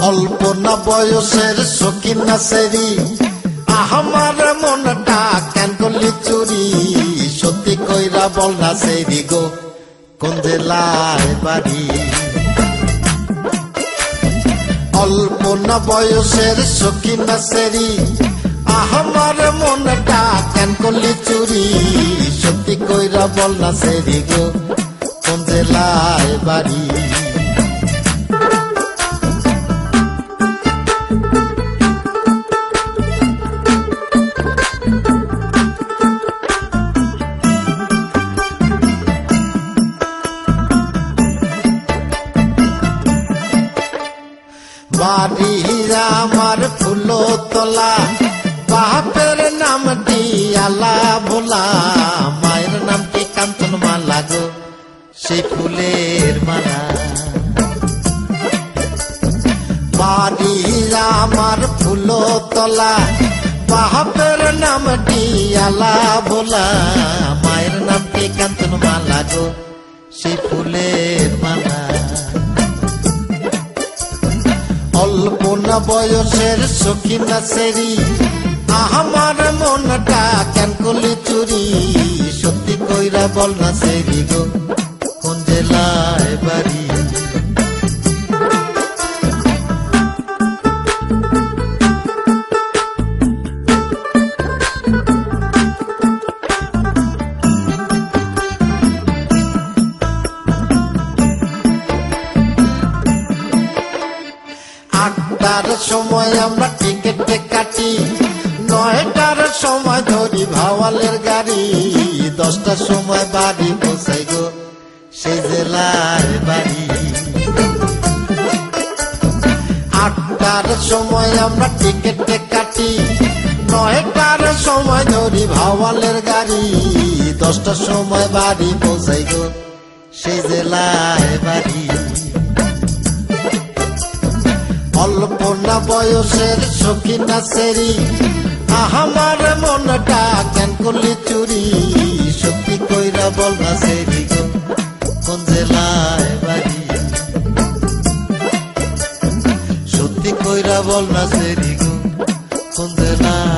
অল্প না বয়সের শৌখিন না সেরি আমার মনটা কেন করলি চুরি সত্যি কইরা বল না সেরি গো কোন জেলায় বাড়ি অল্প না বয়সের শৌখিন না সেরি আমার মনটা কেন করলি চুরি সত্যি কইরা বল না সেরি গো কোন জেলায় বাড়ি বাড়ি আমার ফুলতলা বাপের নামটি আলা ভোলা মায়ের নামটি কাঞ্চন মালা গো সেই ফুলের মালা বাড়ি আমার ফুলতলা বাপের নামটি আলা ভোলা মায়ের নামটি কাঞ্চন মালা গো সেই ফুলের মালা অল্প না বয়সের শৌখিন না সেরি আমার মনটা কেন করলি চুরি সত্যি কইরা বল না সেরি গো কোন জেলায় বাড়ি আটটার সময় আমরা টিকেটে কাটি 9টার সময় ধরি ভাওয়ালের গাড়ি 10টার সময় বাড়ি পৌঁছাই গো সেই জেলায় বাড়ি 8টার সময় আমরা টিকেটে কাটি 9টার সময় ধরি ভাওয়ালের গাড়ি 10টার সময় বাড়ি পৌঁছাই গো সেই জেলায় বাড়ি অল্প না বয়সের শৌখিন না সেরি আমার মনটা কেন করলি চুরি সত্যি কইরা বল না সেরি গো কোন জেলায় বাড়ি সত্যি কইরা বল না সেরি গো কোন জেলায়